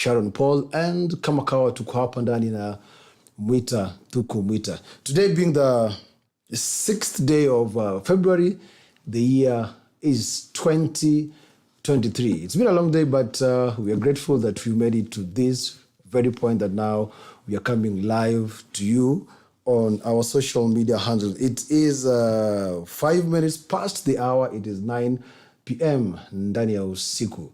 Sharon Paul, and Kamakawa tuko hapa ndani na Mwita Tuku Mwita. Today being the 6th day of February, the year is 2023. It's been a long day, but we are grateful that we made it to this very point that now we are coming live to you on our social media handles. It is 5 minutes past the hour. It is 9 p.m. ndani ya usiku.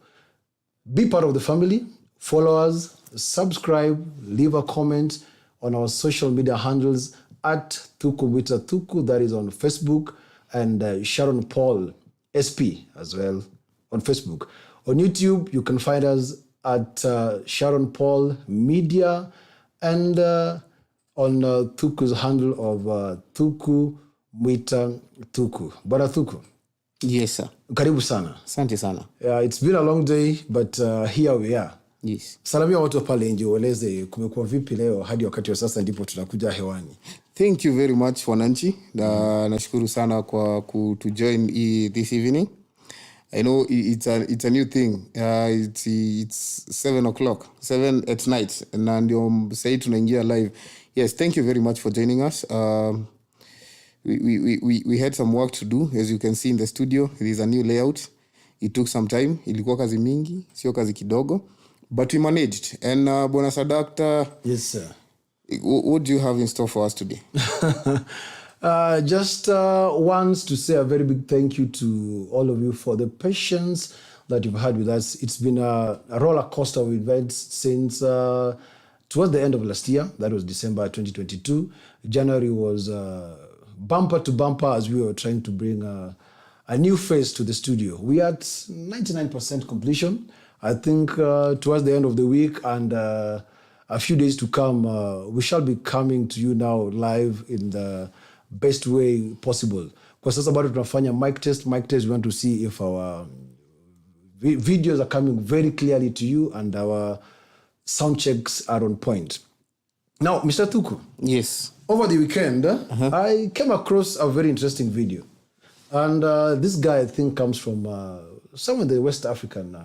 Be part of the family. Follow us, subscribe, leave a comment on our social media handles at Tuku Mwita Tuku, that is on Facebook, and Sharon Paul SP as well on Facebook. On YouTube, you can find us at Sharon Paul Media, and on Tuku's handle of Tuku Mwita Tuku. Bwana Tuku. Yes, sir. Karibu sana. Asante sana. It's been a long day, but here we are. Yes. Salamia watu pale nje, ueleze kumekuwa vipi leo hadi wakati wa sasa ndipo tunakuja hewani. Thank you very much wananchi. Nashukuru sana kwa to join this evening. I know it's a new thing. It's 7 at night na ndio sasa tunaingia live. Yes, thank you very much for joining us. We had some work to do. As you can see in the studio, there is a new layout. It took some time. Ilikuwa kazi mingi, sio kazi kidogo. But we managed. And Bwana Sadakta. Yes, sir. What do you have in store for us today? Just wants to say a very big thank you to all of you for the patience that you've had with us. It's been a roller coaster of events since towards the end of last year. That was December 2022. January was bumper to bumper as we were trying to bring a new face to the studio. We are at 99% completion. I think towards the end of the week and a few days to come, we shall be coming to you now live in the best way possible. Kwa sasa bado tunafanya mic test. We want to see if our videos are coming very clearly to you and our sound checks are on point. Now, Mr. Tuku. Yes. Over the weekend, I came across a very interesting video. And this guy, I think, comes from some of the West African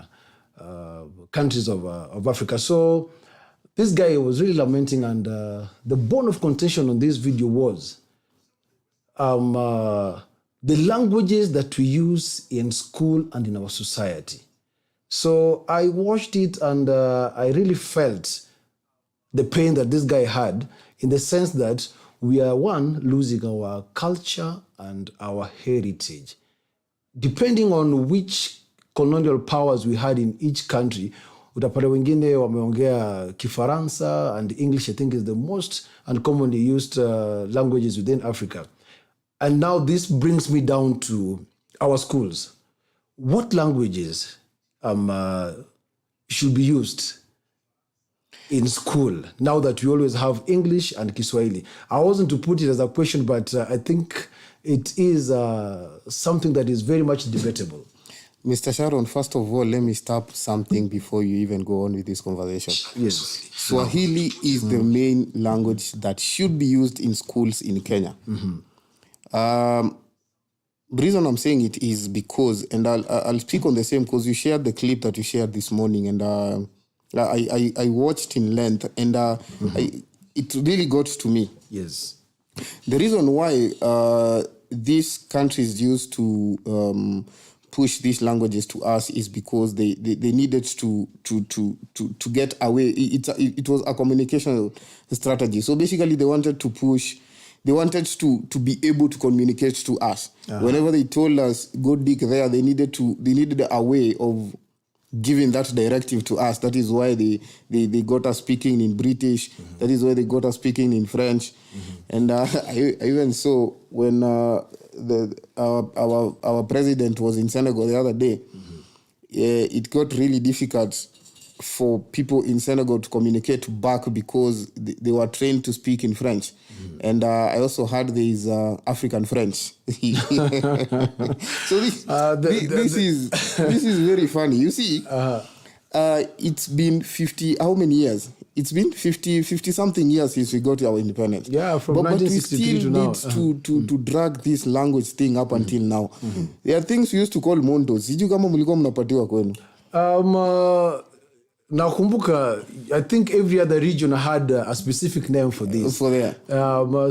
countries of Africa. So this guy was really lamenting, and the bone of contention on this video was the languages that we use in school and in our society. So I watched it, and I really felt the pain that this guy had, in the sense that we are, one, losing our culture and our heritage. Depending on which colonial powers we had in each country, utapata wengine wameongea Kifaransa, and English I think is the most and commonly used languages within Africa. And now this brings me down to our schools. What languages should be used in school now that we always have English and Kiswahili? I wasn't to put it as a question, but I think it is something that is very much debatable. Mr. Sharon, first of all, let me stop something before you even go on with this conversation. Yes. Swahili is the main language that should be used in schools in Kenya. The reason I'm saying it is because, and I'll speak on the same, because you shared the clip that you shared this morning, and I watched in length, and it really got to me. Yes. The reason why these countries used to push these languages to us is because they needed to get away. It was a communication strategy. So basically, they wanted to to be able to communicate to us. Whenever they told us go dig there, they needed a way of giving that directive to us. That is why they got us speaking in British. That is why they got us speaking in French. And I even saw when our president was in Senegal the other day, it got really difficult for people in Senegal to communicate back because they were trained to speak in French. And I also heard there is African French. So this is very funny. You see, it's been 50, how many years? It's been 50 something years since we got our independence. Yeah, from 1963 to now. But we still need to drag this language thing up until now. There are things we used to call mondos. Sijui kama mlikuwa mnapatiwa kwenu. Now, kumbuka, I think every other region had a specific name for this. For there.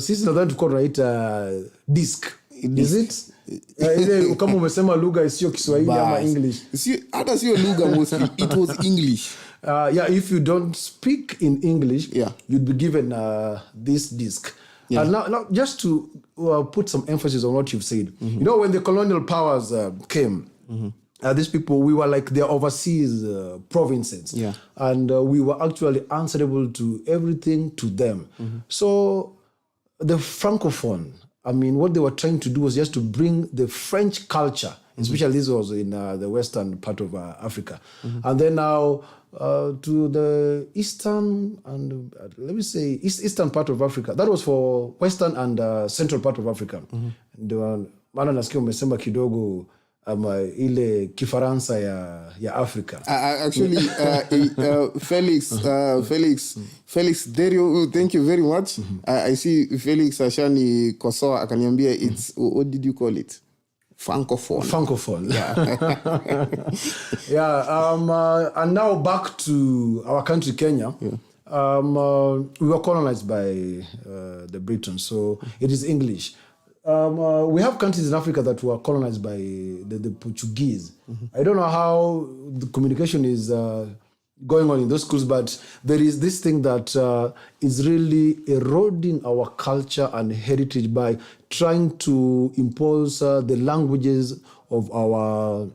Sisi nadhani tulikuwa tunaita disc. Is it? Ile kama umesema lugha isiyo Kiswahili ama English. Hata sio lugha mostly. It was English. If you don't speak in English, you'd be given this disc. Yeah. And now, just to put some emphasis on what you've said, you know, when the colonial powers came, these people, we were like their overseas provinces. Yeah. And we were actually answerable to everything to them. So the Francophone, I mean, what they were trying to do was just to bring the French culture, especially this was in the western part of Africa. And then now to the eastern and, let me say, eastern part of Africa. That was for western and central part of Africa. Maana nasikia umesema kidogo ile Kifaransa ya Africa. Actually, Felix Derio, thank you very much. I see Felix Ashani Kosoa akaniambia it's, what did you call it? Francophone. Yeah. And now back to our country, Kenya. Yeah. We were colonized by the Britons, so it is English. We have countries in Africa that were colonized by the Portuguese. I don't know how the communication is going on in those schools, but there is this thing that is really eroding our culture and heritage by trying to impose the languages of our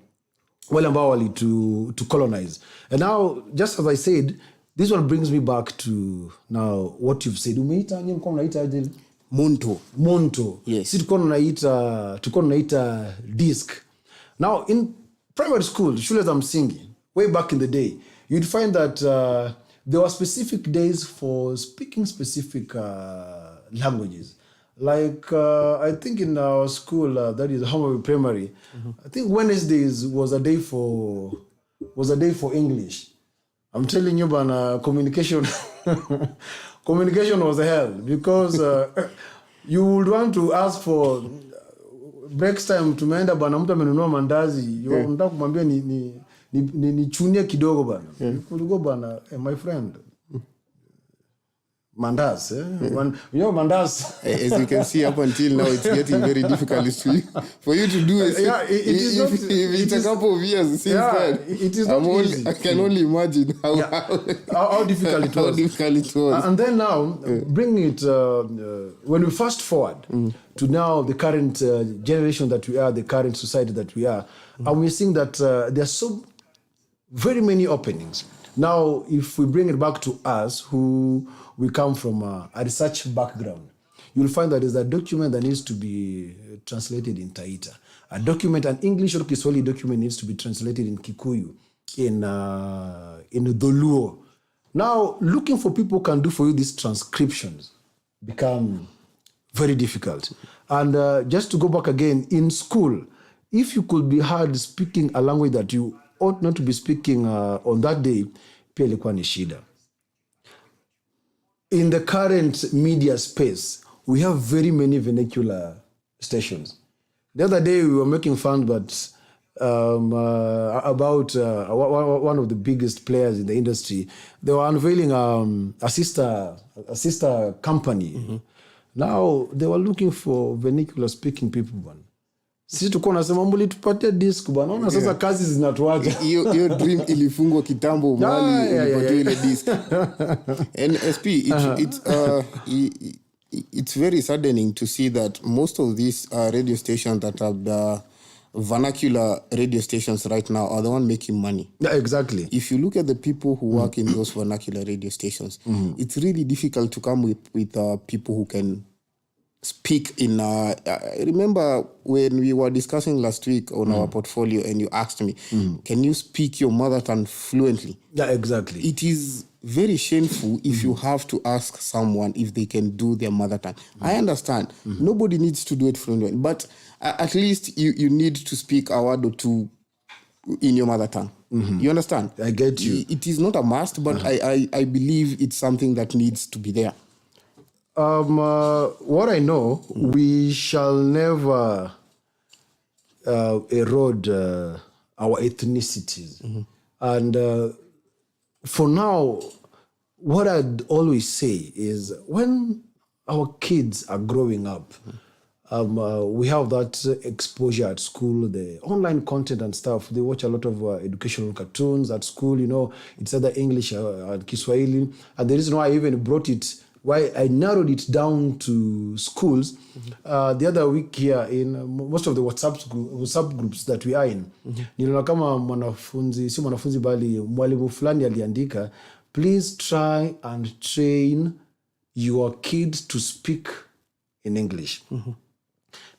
Walambawali to colonize. And now, just as I said, this one brings me back to now what you've said. Monto. Yes. Si tulikuwa tunaita disc. Now, in primary school, shule za msingi, way back in the day, you'd find that there were specific days for speaking specific languages. Like, I think in our school, that is Homerville Primary, I think Wednesdays was a day for English. I'm telling you, man, communication was hell because you would want to ask for breaks time. Tumeenda bana, mtu amenunua mandazi, unataka kumwambia ni chunie kidogo bana. Kuliko bana, my friend. Mandas, mandas. As you can see, up until now, it's getting very difficult for you to do it. Yeah, it's a couple of years since then. It is not easy. I can only imagine how difficult it was. How difficult it was. And then now, bringing it, when we fast forward to now the current generation that we are, the current society that we are, and we're seeing that there are so very many openings. Now, if we bring it back to us, who we come from a research background, you'll find that there's a document that needs to be translated in Taita. An English or Kiswahili document needs to be translated in Kikuyu, in Dholuo. Now, looking for people who can do for you these transcriptions become very difficult. And just to go back again, in school, if you could be heard speaking a language that you ought not to be speaking on that day, pia ilikuwa ni shida. In the current media space, we have very many vernacular stations. The other day we were making fun, but about one of the biggest players in the industry. They were unveiling a sister company. Now they were looking for vernacular speaking people. Sisi tuko nasema mbuli tupatie disc bwana. Unaona sasa kazi zinatuacha. Hiyo dream ilifungwa kitambo mali ulipatia ile disc. And SP it's very saddening to see that most of these radio stations that are the vernacular radio stations right now are the one making money. Yeah, exactly. If you look at the people who work in those vernacular radio stations, it's really difficult to come with people who can speak in I remember when we were discussing last week on our portfolio and you asked me, can you speak your mother tongue fluently? Yeah, exactly. It is very shameful if you have to ask someone if they can do their mother tongue. I understand. Nobody needs to do it fluently, but at least you need to speak a word or two in your mother tongue. You understand? I get you. It is not a must, but I believe it's something that needs to be there. What I know, we shall never erode our ethnicities. And for now, what I'd always say is when our kids are growing up, we have that exposure at school, the online content and stuff. They watch a lot of educational cartoons at school. It's either English or Kiswahili. And the reason why I even brought it, why I narrowed it down to schools, the other week here in most of the WhatsApp groups that we are in, niliona kama mwanafunzi bali mwalimu fulani aliandika, please try and train your kids to speak in English.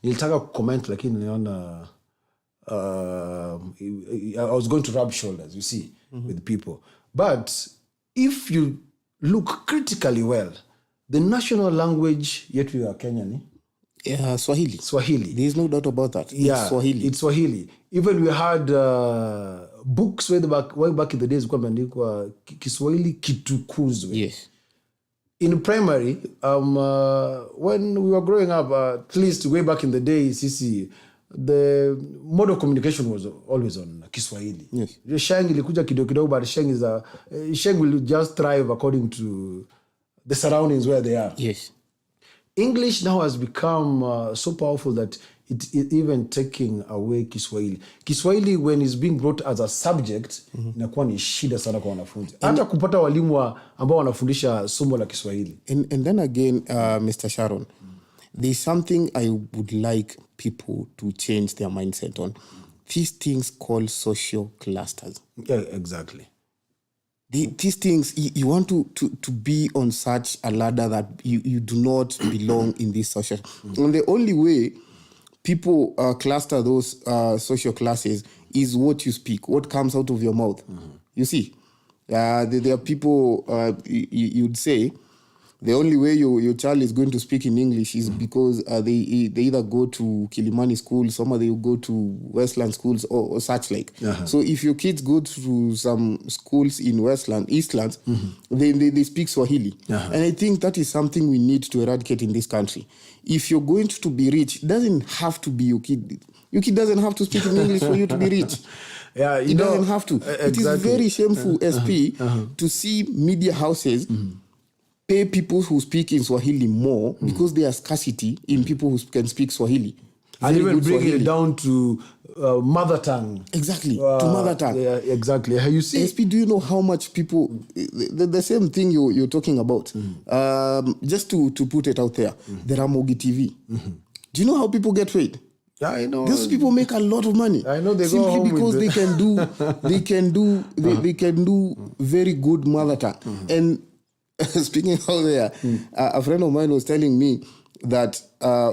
Nilitaka comment lakini niliona I was going to rub shoulders, you see, with people. But if you look critically well, the national language yet we are Kenyan. Swahili. There is no doubt about that. Yeah, it's Swahili. Even we had books way back in the days kwa Kiswahili kitukuzwe. Yes. In primary, when we were growing up, at least way back in the days, the mode of communication was always on Kiswahili. Yes. Sheng ilikuja kidogo, but Sheng will just thrive according to the surroundings where they are. Yes. English now has become so powerful that it even taking away Kiswahili. Kiswahili, when it's being brought as a subject, inakuwa ni shida sana kwa wanafunzi. Hata kupata walimu ambao wanafundisha somo la Kiswahili. And then again, Mr. Sharon, there's something I would like people to change their mindset on. These things called social clusters. Yeah, exactly. These things, you want to be on such a ladder that you do not belong in this social. And the only way people cluster those social classes is what you speak, what comes out of your mouth. You see, there are people, you'd say, the only way your child is going to speak in English is because they either go to Kilimani schools, some of they go to Westland schools or such like. So if your kids go to some schools in Eastlands, they speak Swahili. And I think that is something we need to eradicate in this country. If you're going to be rich, it doesn't have to be your kid. Your kid doesn't have to speak in English for you to be rich. Yeah, it doesn't have to. Exactly. It is very shameful, SP, to see media houses pay people who speak in Swahili more because there is scarcity in people who can speak Swahili. And even bring it down to mother tongue. Exactly, to mother tongue. Yeah, exactly. You see, SP, do you know how much people, the same thing you're talking about, just to put it out there, the Ramogi TV. Do you know how people get paid? Yeah, I know. Those people make a lot of money. I know they simply go home because they can do very good mother tongue. And speaking out there, a friend of mine was telling me that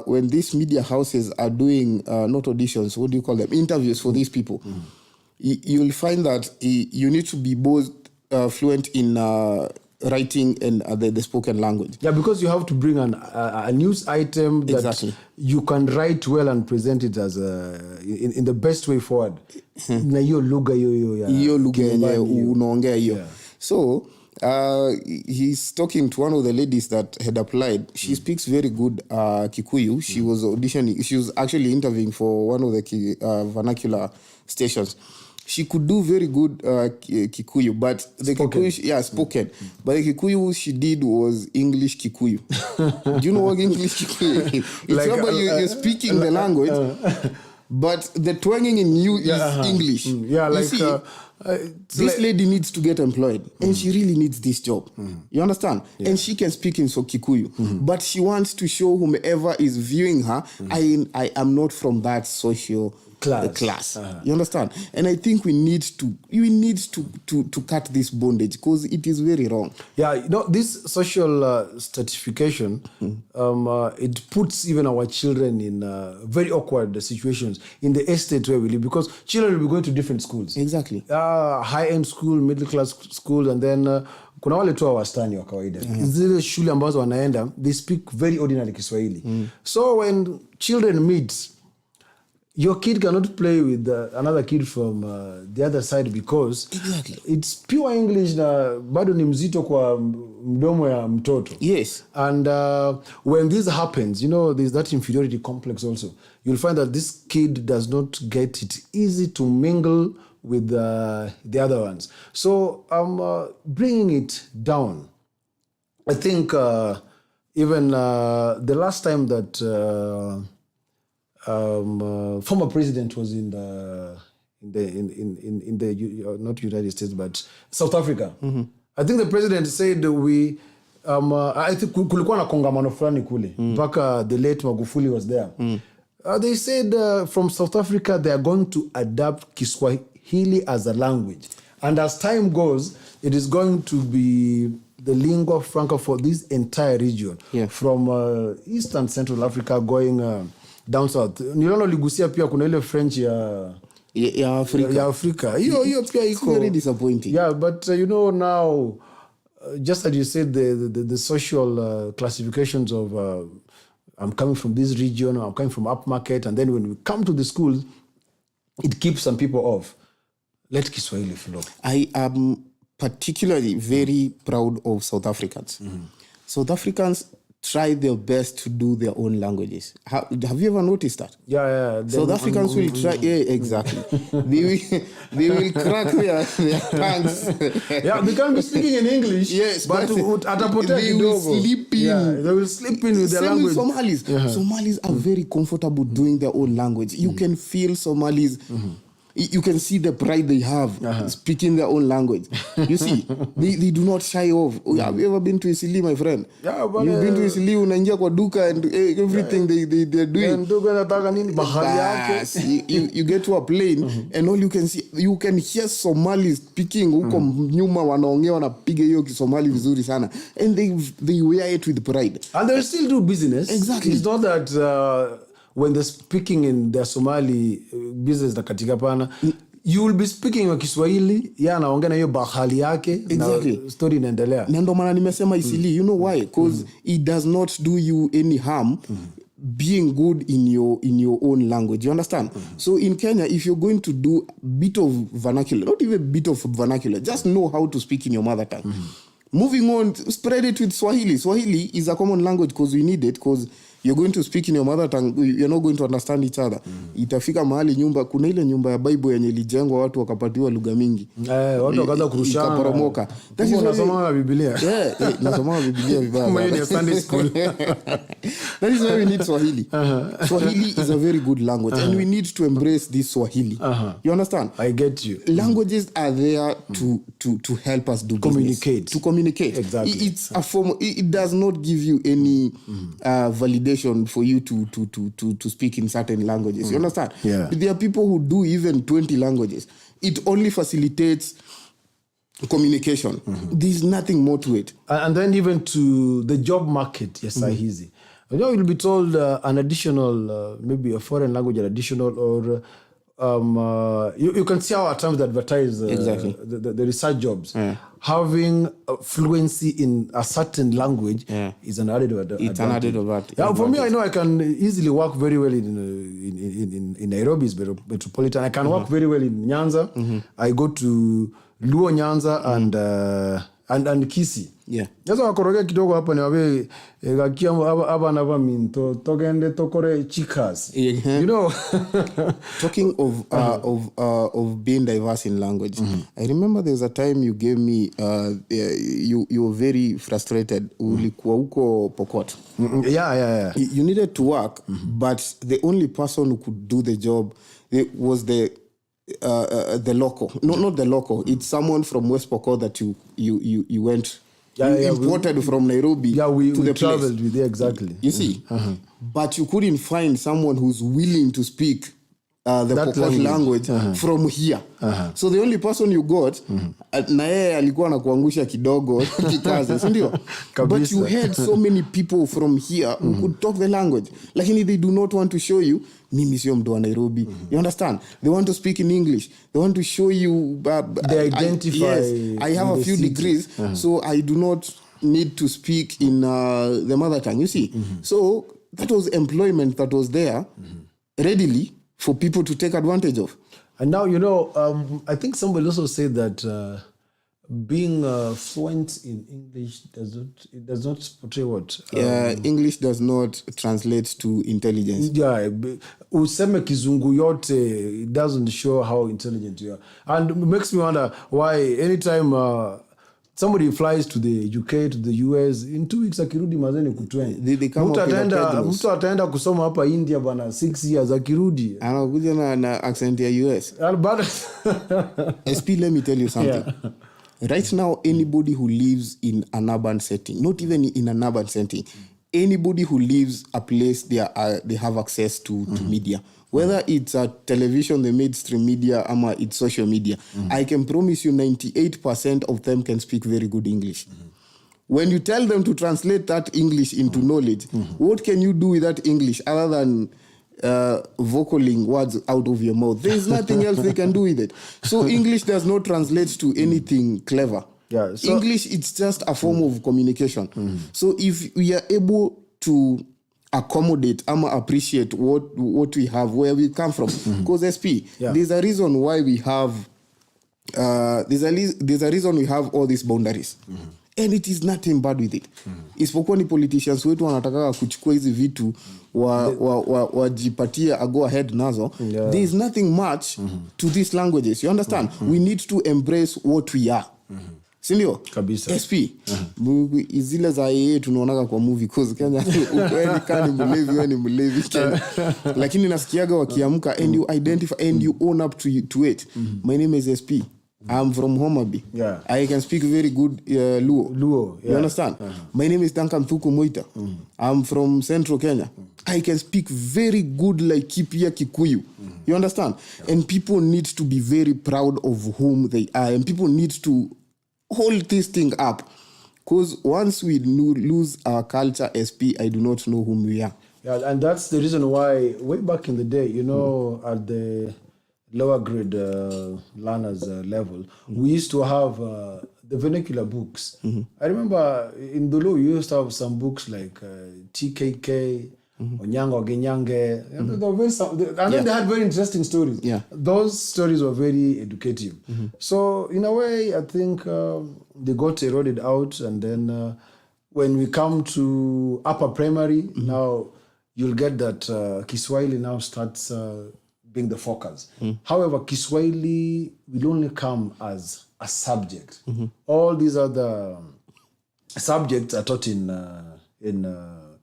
when these media houses are doing not auditions, what do you call them? Interviews for these people, you'll find that you need to be both fluent in writing and the spoken language. Yeah, because you have to bring a news item that you can write well and present it as in the best way forward. Na hiyo lugha yenye unaongea hiyo. So he's talking to one of the ladies that had applied. She speaks very good Kikuyu. She was auditioning. She was actually interviewing for one of the vernacular stations. She could do very good Kikuyu, but the spoken. Kikuyu, spoken. But the Kikuyu she did was English Kikuyu. Do you know what English Kikuyu is? It's like, not you're speaking the language, but the twanging in you is English. Yeah, like... You see, this lady needs to get employed and she really needs this job. You understand? Yeah. And she can speak in Kikuyu, but she wants to show whomever is viewing her, I am not from that social class. You understand? And I think we need to cut this bondage because it is very wrong. Yeah, this social stratification, it puts even our children in very awkward situations in the estate where we live, because children will be going to different schools. Exactly. High-end school, middle-class schools, and then kuna wale tu wastani wa kawaida. Zile shule ambazo wanaenda, they speak very ordinary Kiswahili. So when children meet, your kid cannot play with another kid from the other side because it's pure English na bado ni mzito kwa mdomo ya mtoto. Yes. And when this happens, there's that inferiority complex also. You'll find that this kid does not get it easy to mingle with the other ones. So I'm bringing it down. I think even the last time that former president was in the not United States but South Africa. I think the president said I think kulikuwa na kongamano fulani kule mpaka the late Magufuli was there. They said from South Africa they are going to adapt Kiswahili as a language, and as time goes it is going to be the lingua franca for this entire region, from East and Central Africa going down south. Nilolo ligusia pia kuna ile French ya Africa. Hiyo pia iko very disappointing. Yeah, but now just as you said, the social classifications of I'm coming from this region, or I'm coming from upmarket, and then when we come to the schools, it keeps some people off. Let Kiswahili flow. I am particularly very proud of South Africans. South Africans try their best to do their own languages. Have you ever noticed that? Yeah. South Africans will try. Yeah, exactly. they will crack their tongues. Yeah, they can be speaking in English. Yes, but they will slip in. Yeah, they will slip in with their language. Same with Somalis. Somalis are very comfortable doing their own language. You can feel Somalis. You can see the pride they have speaking their own language. You see, they do not shy off. Have you ever been to Isili, my friend? Yeah, but you've been to Isili, unaingia kwa duka and everything they're doing. You get to a plane and all you can see, you can hear Somalis speaking. Huko nyuma wanaongea wanapiga hiyo Kisomali vizuri sana, and they wear it with pride. And they still do business. Exactly. It's not that when they're speaking in their Somali business na katika pana, you will be speaking wa Kiswahili, anaongea na hiyo bahali yake. Exactly. Na story inaendelea. Na ndo maana nimesema Isili. You know why? Because it does not do you any harm being good in your own language. You understand? So in Kenya, if you're going to do a bit of vernacular, not even a bit of vernacular, just know how to speak in your mother tongue. Moving on, spread it with Swahili. Swahili is a common language because we need it, because you're going to speak in your mother tongue, you're not going to understand each other. Itafika mahali kuna ile nyumba ya Bible yenye ilijengwa watu wakapatiwa lugha mingi. Watu wakaanza kurushana. Ikaporomoka. That is unasoma Biblia. Yeah, nasoma Biblia vibaya. Kama ni Sunday school. That is why we need Swahili. Swahili is a very good language and we need to embrace this Swahili. You understand? I get you. Languages are there to help us do communicate. To communicate. Exactly. It's a form. It does not give you any validation for you to speak in certain languages. You understand? Yeah. There are people who do even 20 languages. It only facilitates communication. There's nothing more to it. And then even to the job market, yes, easy. You'll be told an additional, maybe a foreign language, an additional, or you can see how at times they advertise exactly. the research jobs. Having fluency in a certain language is an added advantage. It's an added advantage. Yeah, for me, I know I can easily work very well in Nairobi's metropolitan. I can work very well in Nyanza. I go to Luo Nyanza and Kisii. Yeah. Sasa wakorogea kidogo hapa ni wabe gakia aba na minto togende tokore chikas. You know. Talking of being diverse in language. I remember there's a time you gave me you were very frustrated. Ulikuwa huko Pokot. Yeah. You needed to work, but the only person who could do the job was the local. No, not the local. It's someone from West Pokot that you went. Imported from Nairobi to the traveled place. with you, exactly. You see? But you couldn't find someone who's willing to speak the Pokot language from here. So the only person you got, na yeye alikuwa anakuangusha kidogo kikazi, si ndio? But you had so many people from here who could talk the language. Lakini they do not want to show you, mimi sio mtu wa Nairobi. You understand? They want to speak in English. They want to show you they identify. I have a few degrees, so I do not need to speak in the mother tongue. You see? So that was employment that was there readily for people to take advantage of. And now, I think somebody also said that being fluent in English does not portray what? English does not translate to intelligence. Yeah, useme kizungu yote, it doesn't show how intelligent you are. And it makes me wonder why anytime somebody flies to the UK, to the US, in 2 weeks akirudi mazeni kutrain. They come up with a Pedros. Mtu ataenda kusoma hapa India bana 6 years akirudi. Anakuja na accent ya US. SP, let me tell you something. Yeah. Right now, anybody who lives in an urban setting, not even in an urban setting, anybody who lives a place they have access to media. Whether it's a television, the mainstream media, or it's social media, I can promise you 98% of them can speak very good English. When you tell them to translate that English into knowledge, what can you do with that English other than vocaling words out of your mouth? There's nothing else they can do with it. So English does not translate to anything clever. Yeah, so English, it's just a form of communication. So if we are able to accommodate and appreciate what we have, where we come from, because SP, there's a reason why we have there's a reason we have all these boundaries. And it is nothing bad with it. Isipokuwa ni politicians wetu wanataka kuchukua hizi vitu wajipatie a go ahead nazo. There is nothing much to these languages. You understand? We need to embrace what we are. Sindio? Kabisa. SP. Zile za yeye tunaonaga kwa movie cause Kenya ukweli kani mlevi wewe ni mlevi Kenya. Lakini nasikiaga wakiamka and you identify and you own up to it. My name is SP. I'm from Homabay. Yeah. I can speak very good Luo. Yeah. You understand? My name is Duncan Thuku Moita. I'm from Central Kenya. I can speak very good like Kipia Kikuyu. You understand? And people need to be very proud of whom they are. And people need to hold this thing up. Because once we lose our culture, SP, I do not know whom we are. Yeah, and that's the reason why way back in the day, at the lower grade learners level, we used to have the vernacular books. I remember in Dulu, we used to have some books like TKK, Onyango Genyange. And then they had very interesting stories. Yeah. Those stories were very educative. So in a way, I think they got eroded out. And then when we come to upper primary, now you'll get that Kiswahili now starts being the focus. However, Kiswahili will only come as a subject. All these other subjects are taught in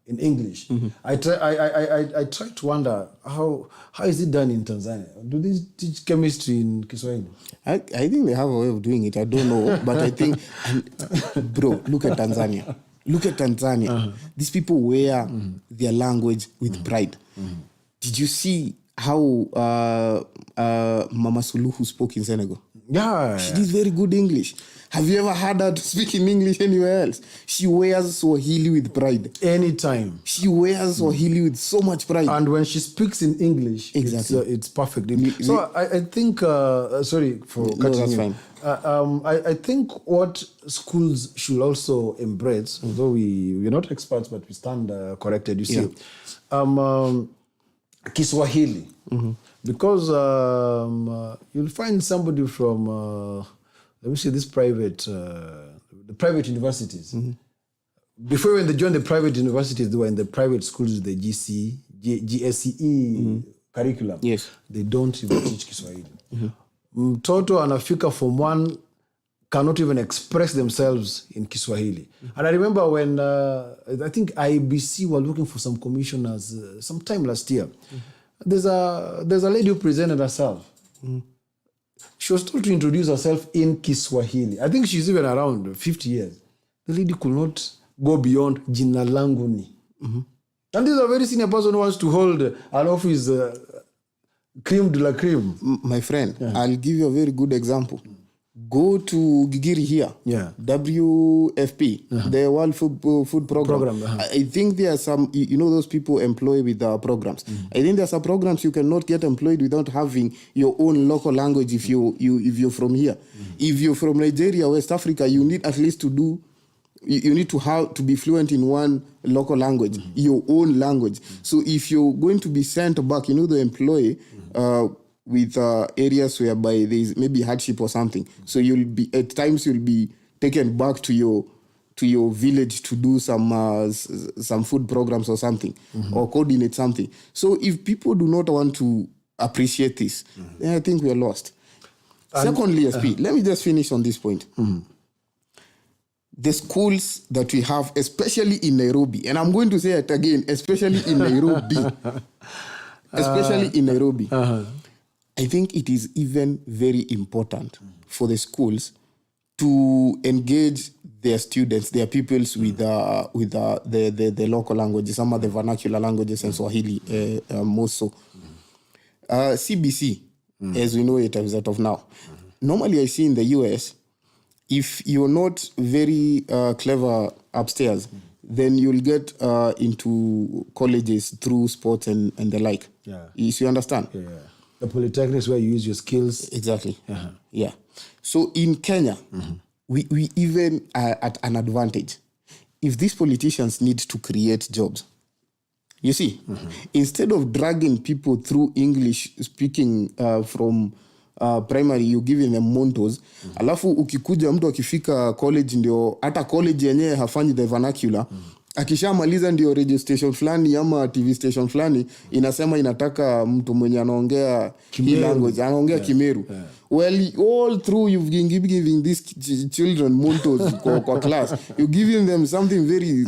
English. I try to wonder how is it done in Tanzania? Do they teach chemistry in Kiswahili? I think they have a way of doing it. I don't know, but I think, bro, look at Tanzania. Look at Tanzania. These people wear their language with pride. Did you see how Mama Suluhu spoke in Senegal? Yeah. She did very good English. Have you ever heard her speaking English anywhere else? She wears Swahili with pride. Anytime. She wears Swahili with so much pride. And when she speaks in English, exactly, it's perfect. So I think, sorry for cutting that's you. Fine. I think what schools should also embrace, although we're not experts, but we stand corrected, you see, Kiswahili. Because you'll find somebody from, let me see, the private universities. Before when they joined the private universities, they were in the private schools, the GSCE curriculum. Yes. They don't even teach Kiswahili. Mtoto anafika Form 1 cannot even express themselves in Kiswahili. And I remember when, I think IBC were looking for some commissioners sometime last year. There's a lady who presented herself. She was told to introduce herself in Kiswahili. I think she's even around 50 years. The lady could not go beyond Jina langu ni. And this is a very senior person who wants to hold an office, creme de la creme. My friend, I'll give you a very good example. Go to Gigiri here. Yeah. WFP, the World Food Program. I think there are some, those people employed with programs. I think there are some programs you cannot get employed without having your own local language if you're from here. If you're from Nigeria, West Africa, you need at least to do you need to be fluent in one local language, your own language. So if you're going to be sent back, the employee with areas whereby there's maybe hardship or something. So at times you'll be taken back to your village to do some food programs or something, or coordinate something. So if people do not want to appreciate this, then I think we are lost. Secondly, SP, let me just finish on this point. The schools that we have, especially in Nairobi, and I'm going to say it again, especially in Nairobi, I think it is even very important for the schools to engage their students, their pupils with the local languages, some of the vernacular languages and Swahili more so. CBC, as we know it as of now. Normally I see in the US, if you're not very clever upstairs, then you'll get into colleges through sports and the like. Yeah. You understand? Yeah. The polytechnics where you use your skills. Exactly. Yeah. So in Kenya, we even are at an advantage. If these politicians need to create jobs, you see, instead of dragging people through English speaking from primary, you giving them montos, alafu ukikuja mtu akifika college ndio, hata college yenyewe hafanyi the vernacular, akishamaliza ndio radio station fulani ama TV station fulani inasema inataka mtu mwenye anaongea hii language, anaongea Kimeru. Well, all through you've been giving these children montos kwa class. You're giving them some very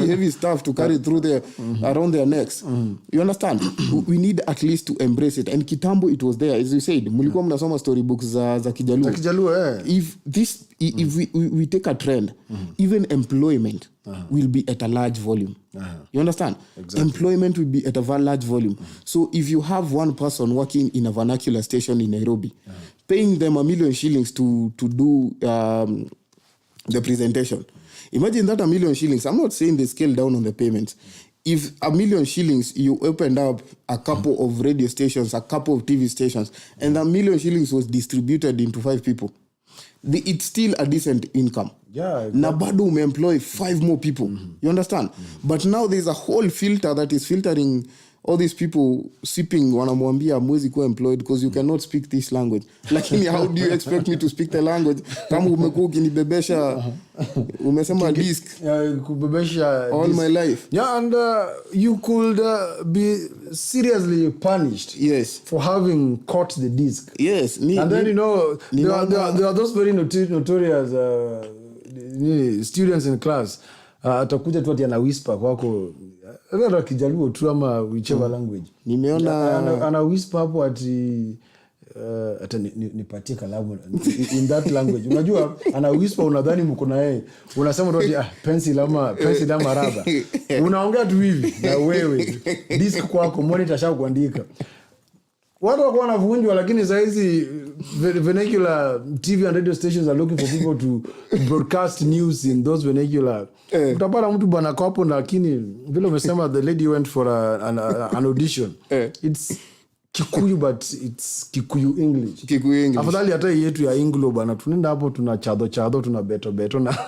heavy stuff to carry through around their necks. You understand? We need at least to embrace it. And kitambo it was there, as you said. Mulikuwa mnasoma storybooks za Kijaluo. If we take a trend, even employment will be at a large volume. You understand? Exactly. Employment will be at a very large volume. So if you have one person working in a vernacular station in Nairobi, paying them $1 million shillings to do the presentation. Imagine that $1 million shillings. I'm not saying they scale down on the payments. If $1 million shillings, you opened up a couple of radio stations, a couple of TV stations, and $1 million shillings was distributed into 5 people, it's still a decent income. Yeah, exactly. Na bado employ 5 more people. You understand? But now there's a whole filter that is filtering all these people sipping wanamwambia mwezi kuwa employed because you cannot speak this language. Lakini how do you expect me to speak the language kama umekuwa ukinibebesha umesema disc kubebesha all disc. my life? Yeah, and you could be seriously punished. Yes. For having caught the disc. Yes. And then there are those very notorious students in class. Atakuja tu ati ana whisper kwako hata Kijaluo tu ama whichever language. Nimeona ana whisper hapo ati hata nipatie kalamu in that language. Unajua ana whisper, unadhani mko na yeye. Unasema tu ati pencil ama raba. Unaongea tu hivi na wewe disk kwako monitor shao kuandika. Watu wako wanavunjwa, lakini saa hizi vernacular TV and radio stations are looking for people to broadcast news in those vernacular. Utapata mtu bwana kwapo, lakini vile umesema the lady went for an audition. It's Kikuyu, but it's Kikuyu English. Afadhali hata yetu ya Anglo bwana, tunaenda hapo tuna chado tuna beto na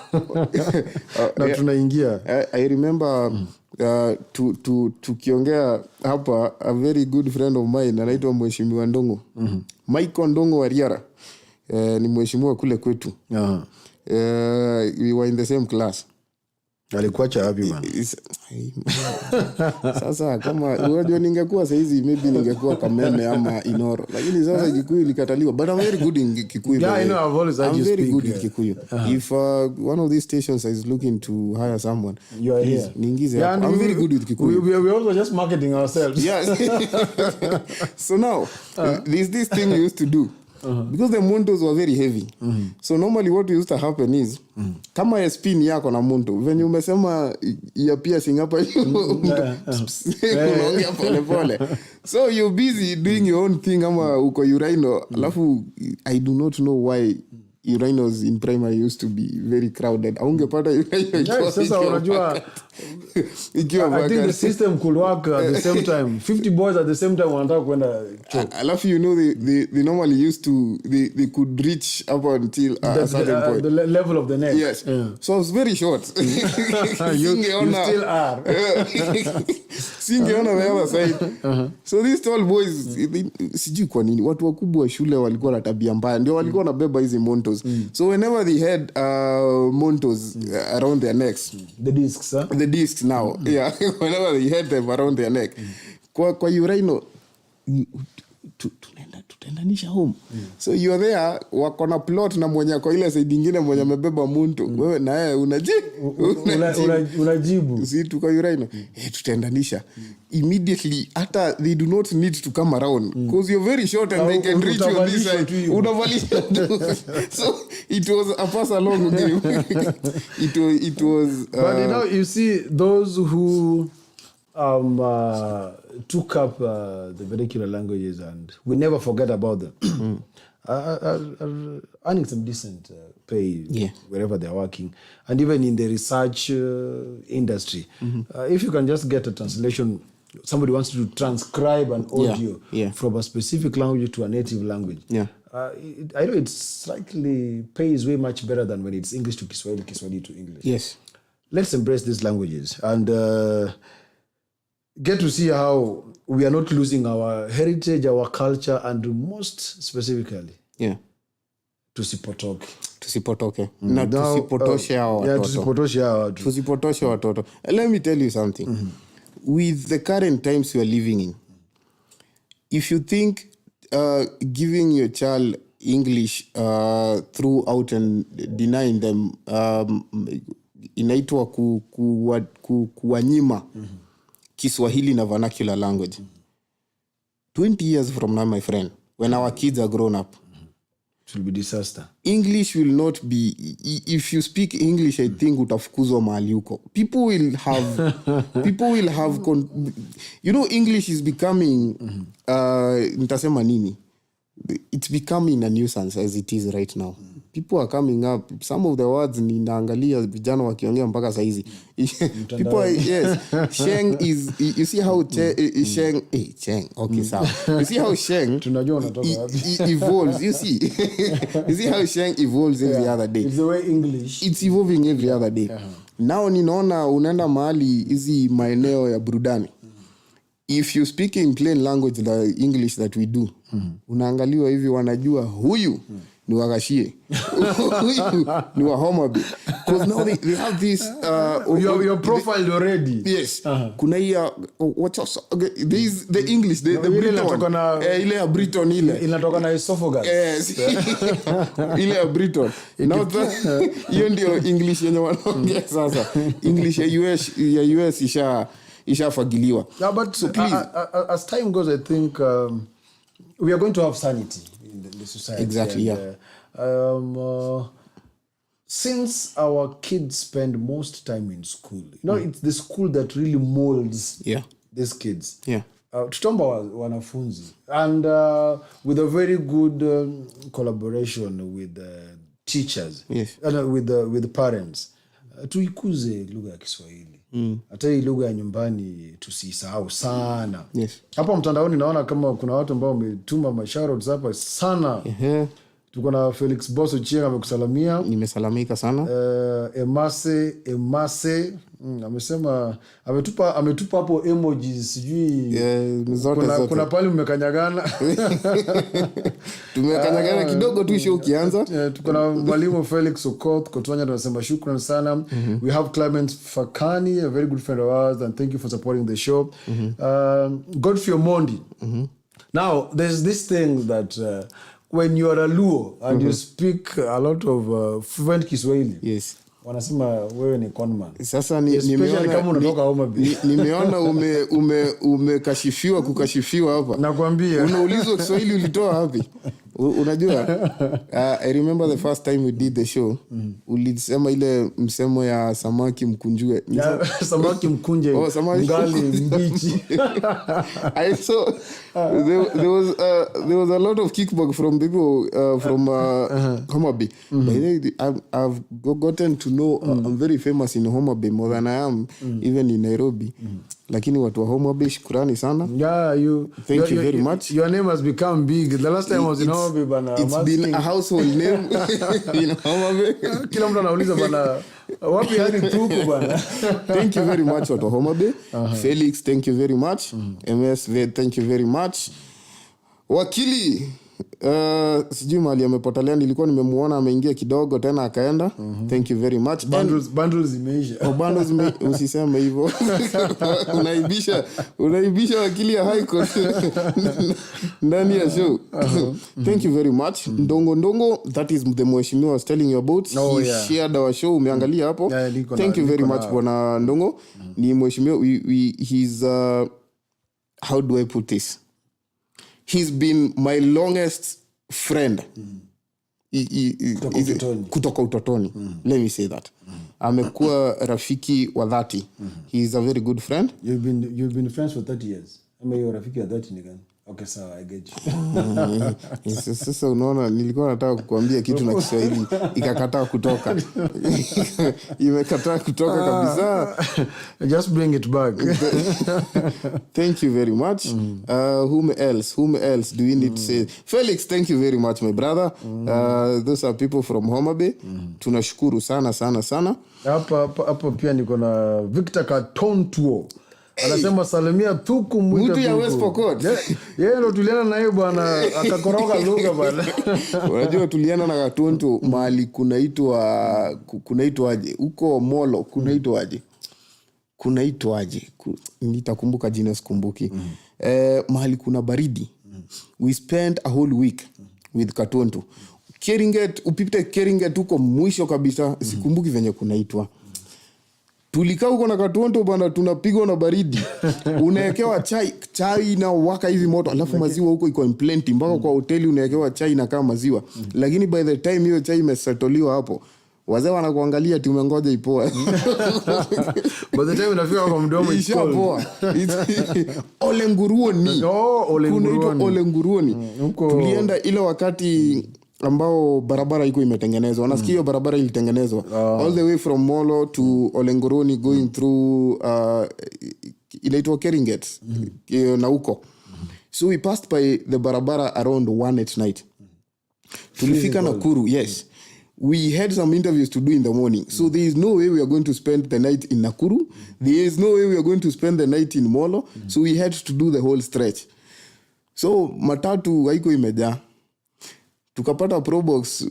na tunaingia. I remember tukiongea hapa, a very good friend of mine anaitwa Mheshimiwa Ndongo. Michael Ndongo Wariara. Ni mheshimiwa kule kwetu. We were in the same class. Alikuacha wapi bwana? Sasa kama unajua ningekuwa saizi maybe ningekuwa Kameme ama Inoro, lakini sasa Kikuyu ilikataliwa. But I'm very good in Kikuyu. Yeah, I know, I've always heard you speak. I'm very good in Kikuyu. If one of these stations is looking to hire someone, you are here. Niingize. Yeah, I'm very good with Kikuyu. We also just marketing ourselves. Yes. So now, there's this thing we used to do. Because the montos were very heavy. So normally what used to happen is kama ya spin yako na monto venye umesema ya piercing hapa unaongea pole pole, so you're busy doing your own thing ama uko urino, alafu I do not know why Urinos in primary used to be very crowded. Aungepata Yeah, sasa unajua I think the system could work at the same time. 50 boys at the same time wanataka kwenda choo. Alafu they normally used to they could reach up until a certain point. The level of the neck. Yes. Yeah. So I was very short. you still are. Singeona the other side. So these tall boys, sijui kwa nini watu wakubwa wa shule walikuwa na tabia mbaya, ndio walikuwa wanabeba hizi montos. So whenever they had montos around their necks, the discs, huh? The discs now, yeah, whenever they had them around their neck, kwa urino tutaendanisha home. So you are there, wako na plot na mwenye kwa ile side nyingine mwenye amebeba muntu, wewe na yeye unajibu si tu kwa urino tutaendanisha immediately. Hata they do not need to come around because you're very short and they can reach you on this side. Unavalisha tu. So it was a pass along game. it was but you know, you see those who took up the vernacular languages, and we never forget about them, are earning some decent pay wherever they're working, and even in the research industry. If you can just get a translation, somebody wants to transcribe an audio from a specific language to a native language. I know it slightly pays way much better than when it's English to Kiswahili, Kiswahili to English. Yes. Let's embrace these languages and get to see how we are not losing our heritage, our culture, and most specifically, tusipotoke. Na tusipotoshe hao watoto. Tusipotoshe watoto. Let me tell you something. With the current times we are living in, if you think giving your child English throughout and denying them inaitwa kuwanyima Kiswahili na vernacular language. 20 years from now, my friend, when our kids are grown up, it will be disaster. English will not be, if you speak English, I think utafukuzwa mahali uko. People will have, you know, English is becoming, nitasema nini? It's becoming a nuisance as it is right now. People are coming up. Some of the words ninaangalia vijana wakiongea mpaka saa hizi. People yes, sheng is, you see how sheng okay sawa. You see how sheng tunajua unatoka wapi evolves, you see. You see how sheng evolves every other day. It's the way English, it's evolving every other day. Now ninaona unaenda mahali hizi maeneo ya burudani. If you speak in plain language, the English that we do, unaangaliwa hivi wanajua huyu ni Wagashie. Huyu ni wa Homa Bay. Because now they have this you're profiled already. Yes. Kuna hii what else? There is the English, the Briton. Ile ya Briton ile. Inatoka na esophagus. Yes. Ile ya Briton. Now hiyo ndio English yenye wanaongea sasa. English ya US ishafagiliwa. Yeah, but so please, as time goes, I think we are going to have sanity in the society. Exactly, and, since our kids spend most time in school, you know, it's the school that really molds these kids. Tutomba wanafunzi. And with a very good collaboration with teachers, with the parents, tuikuze lugha ya Kiswahili. Hata hii lugha ya nyumbani tusisahau sana. Hapa mtandaoni naona kama kuna watu ambao wametuma mashoutouts hapa sana. Tuko na Felix Bosso Chienga amekusalamia. Nimesalamika sana. Emase amesema ametupa hapo emojis sijui kuna pale mmekanyagana. Tumekanyagana kidogo tu show kianza. Tuko na mwalimu Felix Okoth Kotonya, tunasema shukrani sana. We have Clement Fakani, a very good friend of ours, and thank you for supporting the show. Godfrey Omondi. Now there's this thing that when you are a Luo and you speak a lot of fluent Kiswahili, wanasema wewe ni conman. Sasa nimeona kama unatoka Homa Bay. Nimeona umekashifiwa hapa. Nakwambia. Unaulizwa Kiswahili ulitoa wapi? Unajua, I remember the first time we did the show, ulisema ile msemo ya samaki mkunjue. Samaki mkunje, ngali mbichi. I saw there was a lot of kickback from people from Homa Bay. I've gotten to know I'm very famous in Homa Bay more than I am even in Nairobi. Lakini watu wa Homa Bay, shukrani sana. Yeah, thank you very much. Your name has become big. The last time I was in Homa Bay, bana, it's been a household name in Homa Bay. Kila mtu anauliza bana, wapi hadi tuko bana. Thank you very much watu wa Homa Bay. Felix, thank you very much. MSV, thank you very much. Wakili, sijui mali amepotelea, nilikuwa nimemuona ameingia kidogo tena akaenda. Thank you very much. Bundles imeisha. Bundles usiseme hivyo. Unaibisha wakili ya High Court ndani ya show. Thank you very much. Ndongo, that is the mheshimiwa I was telling you about. He shared our show, umeangalia hapo. Thank you very much bwana Ndongo. Ni mheshimiwa, he's how do I put this? He's been my longest friend. Kutoka utotoni. Let me say that. Amekuwa rafiki wa 30. He is a very good friend. You've been friends for 30 years. Ama you're rafiki wa 30 again. Okay, so I get you. Sasa unaona, nilikuwa nataka kukuambia kitu na Kiswahili ikakataa kutoka. Imekataa kutoka kabisa. Just bring it back. Thank you very much. Whom else do we need to say? Felix, thank you very much, my brother. Those are people from Homa Bay. Tunashukuru sana. Hapa pia niko na Victor Katontuo. Anasema salimia tuku mwita mtu ya West Pokot. Yeye ndo tuliana na yeye bwana, akakoroga lugha bwana. Unajua tuliana na Katonto mahali kunaitwaje huko Molo, kunaitwaje nitakumbuka jina sikumbuki. Mahali kuna baridi. We spent a whole week with Katonto. Keringet, upite Keringet huko mwisho kabisa, sikumbuki venye kunaitwa. Tulikaa huko na Katonto bana, tunapigwa na baridi. Unaekewa chai na waka hivi moto, alafu maziwa huko iko in plenty, mpaka kwa hoteli unaekewa chai na kama maziwa. Lakini by the time hiyo chai imesetoliwa hapo, wazee wanakuangalia tu umengoja ipoe. By the time unafika kwa mdomo ishapoa. Olenguruoni. Olenguruoni. Tulienda ile wakati ambao barabara iko imetengenezwa. Wanasikia hiyo barabara ilitengenezwa all the way from Molo to Olengoroni going through inaitwa Keringet na huko. So we passed by the barabara around 1 at night. Tulifika Nakuru. Yes, we had some interviews to do in the morning. So there is no way we are going to spend the night in Nakuru. There is no way we are going to spend the night in Molo. So we had to do the whole stretch. So matatu haiko imejaa. Tukapata Probox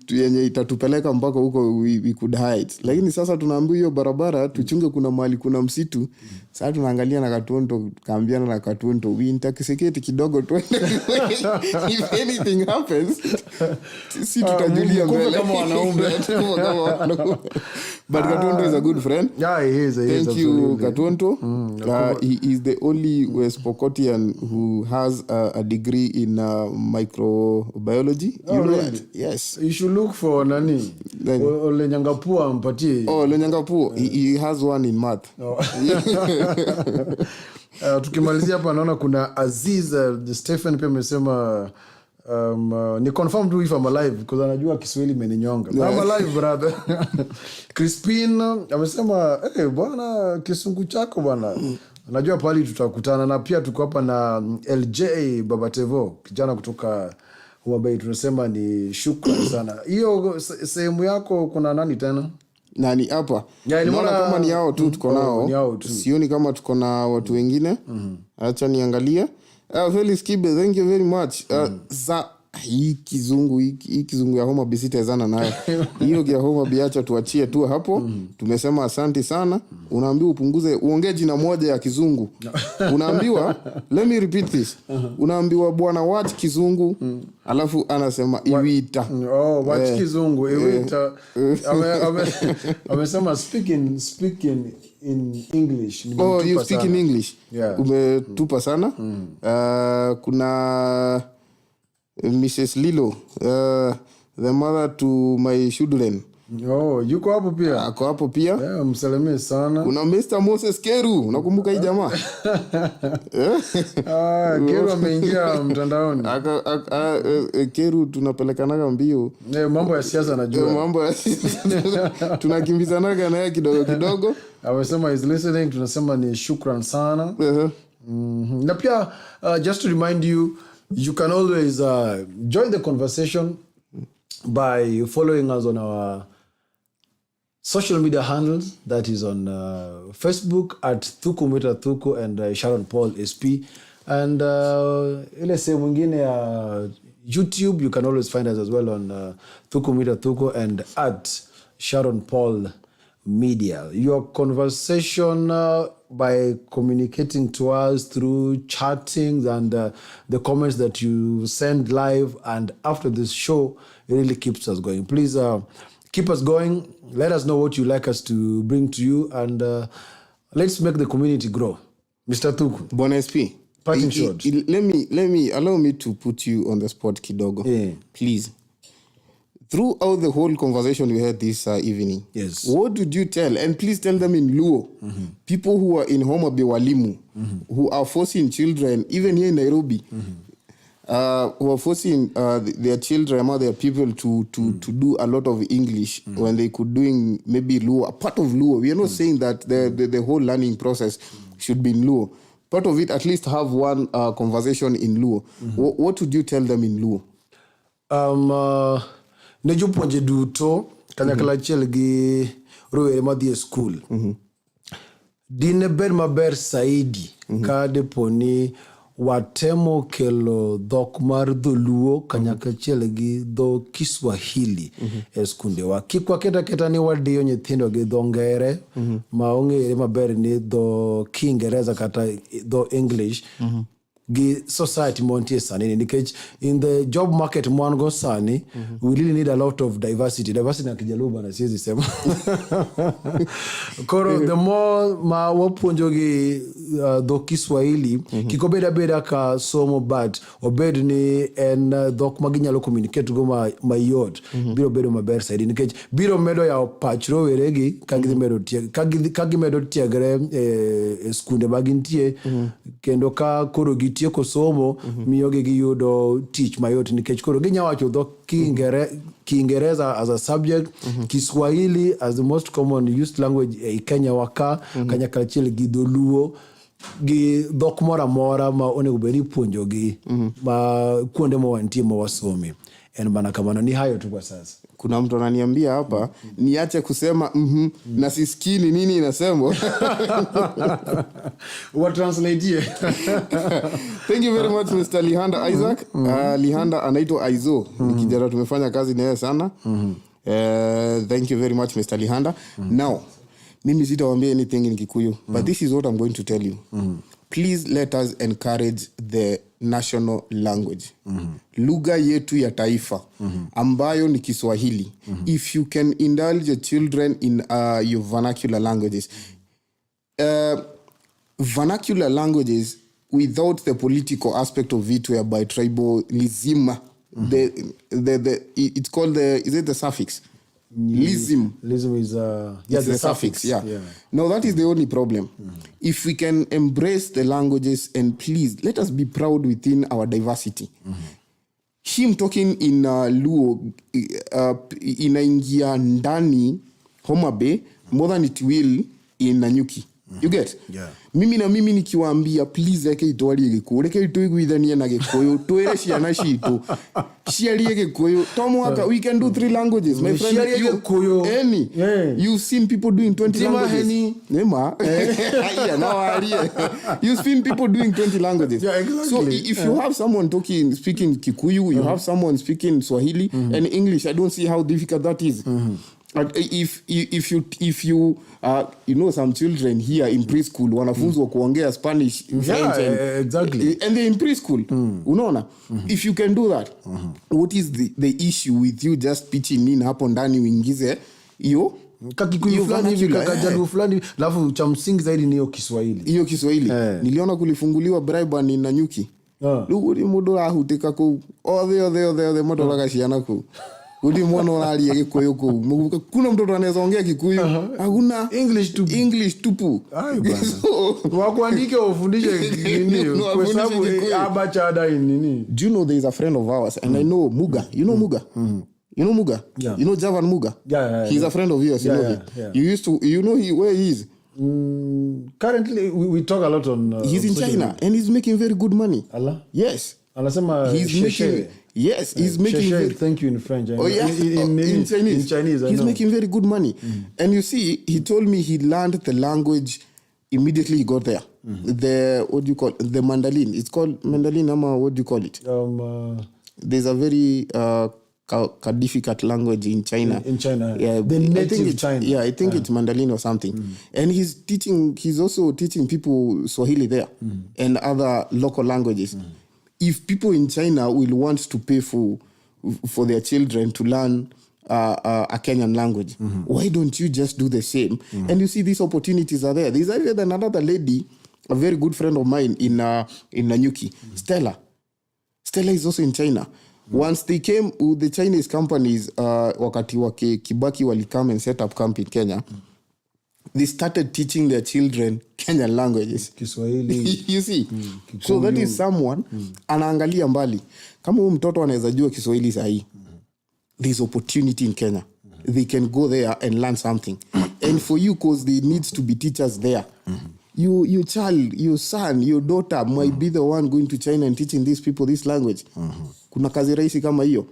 yenye itatupeleka mpaka huko we could hide. Lakini sasa tunaambiwa hiyo barabara tuchunge, kuna mahali kuna msitu. Sasa tunaangalia na Katonto, kaambiana na Katonto, we intoxicate kidogo tu. If anything happens, si tutajulia mbele kama wanaume. But Katonto is a good friend. Yeah, he is. Thank you, Katonto. He is the only West Pokotian who has a degree in microbiology. You know that? Yes. You should look for nani? Ole Nyangapua ampatie. Ole Nyangapua. He has one in math. Tukimalizia hapa naona kuna Aziz Stephen pia amesema ni confirm do if I'm alive because anajua Kiswahili imeninyonga. I'm alive brother. Crispin amesema bwana kisungu chako bwana. Najua pale tutakutana, na pia tuko hapa na LJ Babatevo, kijana kutoka Homa Bay. Tunasema ni shukrani sana. Hiyo sehemu yako kuna nani tena? Nani hapa? Niona kama ni hao tu tuko nao. Sioni kama tuko na watu wengine. Acha niangalie. Felix Kibe, thank you very much. Hii kizungu ya Homa Bay sitazana nayo. Hiyo ya Homa Bay acha tuachie tu hapo. Tumesema asante sana. Unaambiwa uongee jina moja ya kizungu. Unaambiwa, let me repeat this. Unaambiwa bwana watch kizungu, alafu anasema iwita. Watch kizungu iwita. Amesema speaking in English. You speak in English. Yeah. Umetupa sana. Kuna Mrs. Lilo, the mother to my children. Oh, yuko hapo pia. Ako hapo pia. Yeah, msalimie sana. Kuna Mr. Moses Keru, unakumbuka hii jamaa? Keru ameingia mtandaoni. Keru tunapelekanaga mbio. Mambo ya siasa najua. Mambo ya tunakimbizanaga naye kidogo kidogo. Amesema is listening, tunasema ni shukran sana. Na pia just to remind you, you can always join the conversation by following us on our social media handles. That is on Facebook at Thuku Mwita Thuku and Sharon Paul SP. And ile sehemu mwingine ya YouTube, you can always find us as well on Thuku Mwita Thuku and at Sharon Paul Media. Your conversation by communicating to us through chatting and the comments that you send live and after this show, it really keeps us going. Please keep us going. Let us know what you like us to bring to you, and let's make the community grow. Mr. Thuku. Bon SP. Parting shot. Allow me to put you on the spot kidogo. Yeah. Please. Throughout the whole conversation we had this evening, yes, what did you tell? And please tell them in Luo. People who are in Homa Bay Walimu, who are forcing children, even here in Nairobi, who are forcing their children or their people to do a lot of English when they could doing maybe Luo, a part of Luo. We are not saying that the whole learning process should be in Luo. Part of it, at least have one conversation in Luo. What would you tell them in Luo? Ne jopuonje duto kanyakla achiel gi rowere madhi e skul. Dine ber maber saidi ka deponi watemo kelo dhok mar dholuo kanyakla achiel gi dho Kiswahili e skundewa. Kik waketa keta ni wadiyo nyithindo gi dho ngere ma ong'ere maber ni dho Kiingereza kata dho English. Gi society montie sani nikech in the job market mwango sani we really need a lot of diversity na kijaluo bana siwezi sema. Koro the more ma wapuonjo gi dho Kiswahili kikobeda beda ka somo but obed ni en dhok ma ginyalo communicate go mayot biro bedo maber saidi nikech biro medo ya pach rowere gi ka gimedo tiegre e skunde magintie kendo ka koro tieko somo miyogi giyudo tich mayot nikech koro ginyawacho dho Kiingereza as a subject, Kiswahili as the most common used language e Kenya waka, kanyakla achiel gi dholuo gi dhok moro amora ma onego bed ni ipuonjo gi ma kuonde ma wantie ma wasomi. En bana kamano ni hayo tu kwa sasa. Kuna mtu ananiambia hapa niache kusema na sisikini nini inasema. What translate here? Thank you very much Mr. Lihanda Isaac. Lihanda anaitwa Aizo. Nikijana tumefanya kazi naye sana. Thank you very much Mr. Lihanda. Now, mimi sitawaambia anything in Kikuyu, but this is what I'm going to tell you. Please let us encourage the national language. Lugha yetu ya taifa ambayo ni Kiswahili. If you can indulge your children in your vernacular languages. Vernacular languages without the political aspect of it whereby tribalism, it's called the suffix? Lism. Lism is the suffix. Yeah. No, that is the only problem. If we can embrace the languages and please let us be proud within our diversity. Him talking in Luo inaingia ndani Homa Bay more than it will in Nanyuki. You get? Yeah. Mimi nikiwaambia please leke itwali Gikuyu, leke tuiguithanie na Gikuyu, twere ciana citu ciarie Gikuyu. Tomwaka we can do 3 languages. My friend, you've seen people doing 20 languages. You've seen people doing 20 languages. Yeah, exactly. So if you have someone speaking Kikuyu, you have someone speaking Swahili and English, I don't see how difficult that is. If you some children here in preschool wanafunzwa kuongea Spanish, French, exactly, and they're in preschool, unaona, if you can do that, what is the issue with you just pitching in hapo ndani uingize hiyo Kakikuyu fulani hivi kakajaluo fulani alafu cha msingi zaidi ni hiyo Kiswahili. Niliona kulifunguliwa bribe ni Nanyuki. Guri mundu rahutika ku othe matolaga ciana ku. Guri mwana oraria Gikuyu ku. Kuna mtoto anaweza ongea Kikuyu. Hakuna English tupu. Ai bana. Wakuandike ufundishe nini? Kwa sababu abachada nini? Do you know there is a friend of ours and I know Muga. You know Muga? You know Muga? Yeah. You know Javan Muga? Yeah. He's a friend of yours. You know him. Yeah. You know where he is? Currently we talk a lot on he's in China and he's making very good money. Allah? Yes. Anasema he's making very, thank you in French. Oh yeah, in Chinese. He's making very good money. And you see, he told me he learned the language immediately he got there. The what do you call it? The Mandarin. It's called Mandarin. What do you call it? There's a very difficult language in China. In China, yeah, the native China. Yeah, I think it's Mandarin or something. And he's also teaching people Swahili there and other local languages. If people in China will want to pay for their children to learn a Kenyan language, why don't you just do the same? And you see these opportunities are there. There's even another lady, a very good friend of mine in Nanyuki, Stella. Stella is also in China. Once they came, the Chinese companies, wakati wake Kibaki wali come and set up camp in Kenya, they started teaching their children Kenyan languages. Kiswahili. You see? So that is someone, anaangalia mbali. Kama huyu mtoto anaweza jua Kiswahili sahi, there's opportunity in Kenya. They can go there and learn something. And for you, because there needs to be teachers there. Your child, your son, your daughter might be the one going to China and teaching these people this language. Kuna kazi rahisi kama hiyo.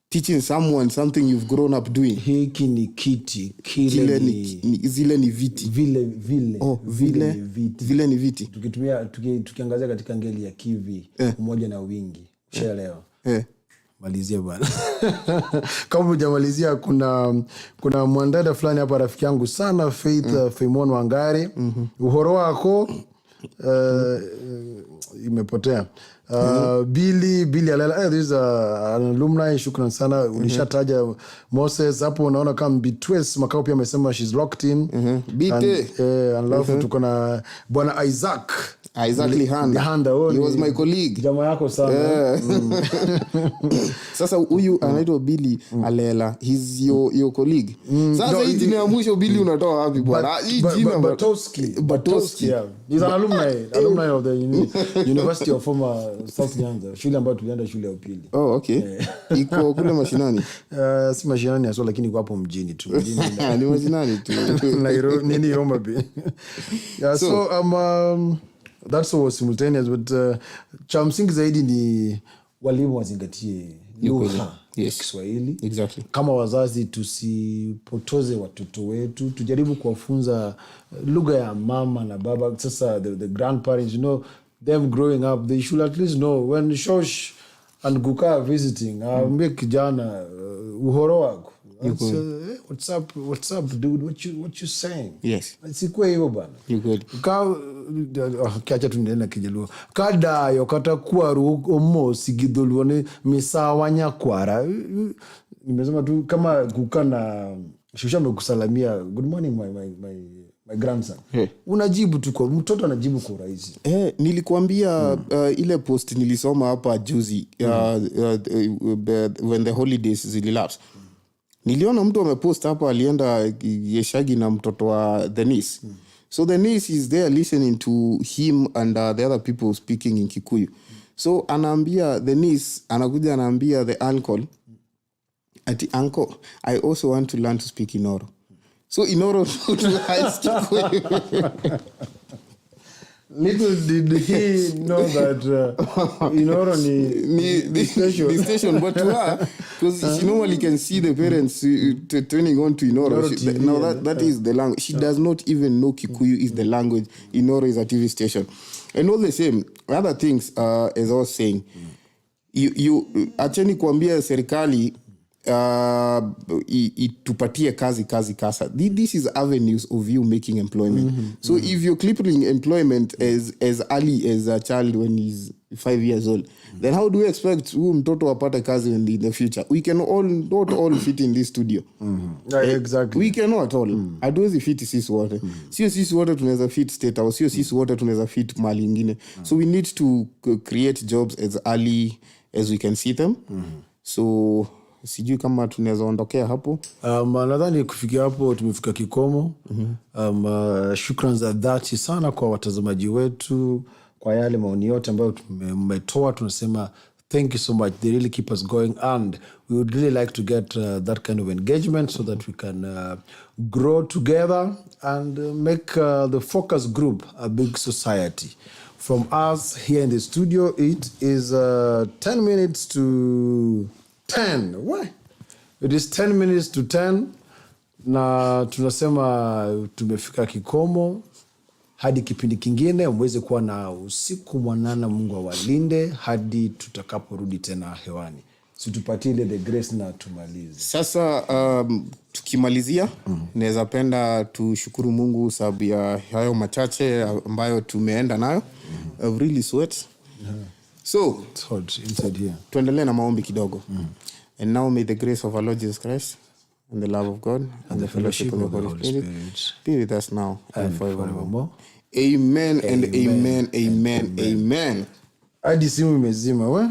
Teaching someone something you've grown up doing. Hiki ni kiti, zile ni viti. Vile ni viti. Tukiangazia katika ngeli ya kivi, umoja na wingi. Ushaelewa. Malizia bwana. Kama hujamalizia, kuna mwandada fulani hapa, rafiki yangu sana, Faith Faimon Wangari. Uhoro wako imepotea. Billy Alela, this is an alumni, shukran sana. Ulishataja Moses hapo, unaona kama Bitwes Makao pia amesema she's locked in. Alafu tuko na bwana Isaac Lihanda. He was my colleague. Jamaa yako sana. Sasa huyu anaitwa Billy Alela. He's your colleague. Sasa hii jina ya mwisho Billy unatoa wapi bwana? Hii jina Batowski. Yeah. He's an alumni of the University of South Nyanza. Shule ambayo tulienda shule ya upili. Oh, okay. Iko kule mashinani. Si mashinani aso, lakini iko hapo mjini tu. Ni mashinani tu. Nairobi, nini Roma Bay. Yeah, so that's all simultaneous, but cha msingi zaidi ni walimu wazingatie lugha ya Kiswahili. Exactly. Kama wazazi tusipotoze watoto wetu, tujaribu kuwafunza lugha ya mama na baba. Sasa the grandparents, them growing up, they should at least know when Shosh and Guka are visiting, make kijana uhoro wako. What's up, dude? What you saying? Yes. Sikwe hivyo bana. You good. Kiacha tunaenda Kijaluo. Kadayo katakuwa ruomo sigidolwane misawanya kwara. Nimesema tu kama kukana shusha mekusalamia, good morning my grandson. Unajibu tu kwa mtoto anajibu kwa urahisi. Nilikuambia ile post nilisoma hapa juzi when the holidays zililapse. Niliona mtu amepost hapa alienda Yeshagi na mtoto wa the niece. So the niece is there listening to him and the other people speaking in Kikuyu. So anaambia the niece, anakuja anaambia the uncle, ati uncle, I also want to learn to speak Inoro. So Inoro to high Kikuyu. Little did he know that Inoro ni the station, but to her, because she normally can see the parents turning on to Inoro. Now that is the language. She does not even know Kikuyu is the language. Inoro is a TV station. And all the same, other things, as I was saying, you acheni kuambia serikali itupatie kazi kasa. This is avenues of you making employment. So if you're crippling employment as early as a child when he's 5 years old, then how do we expect huyu mtoto apate kazi in the future? We can not all fit in this studio. Exactly. We cannot all. Hatuwezi fit sisi wote. Sio sisi wote tunaweza fit State House, sio sisi wote tunaweza fit mali ingine. So we need to create jobs as early as we can see them. So sijui kama tunaweza ondokea hapo. Nadhani kufikia hapo tumefika kikomo. Shukrani za dhati sana kwa watazamaji wetu kwa yale maoni yote ambayo mmetoa. Tunasema thank you so much. They really keep us going, and we would really like to get that kind of engagement so that we can grow together and make the Focus Group a big society. From us here in the studio, it is 10 minutes to 10. What? It is 10 minutes to 10. Na tunasema tumefika kikomo. Hadi kipindi kingine, mweze kuwa na usiku mwanana. Mungu awalinde hadi tutakaporudi tena hewani. Situpatie the grace na tumalize. Sasa tukimalizia, naweza penda tushukuru Mungu sababu ya hayo machache ambayo tumeenda nayo. I've really sweat. So, it's hot inside here. Tuendelee na maombi kidogo. And now may the grace of our Lord Jesus Christ and the love of God and the fellowship of the Holy Spirit be with us now and forevermore. Amen and amen, amen, amen. Hadi simu imezima we?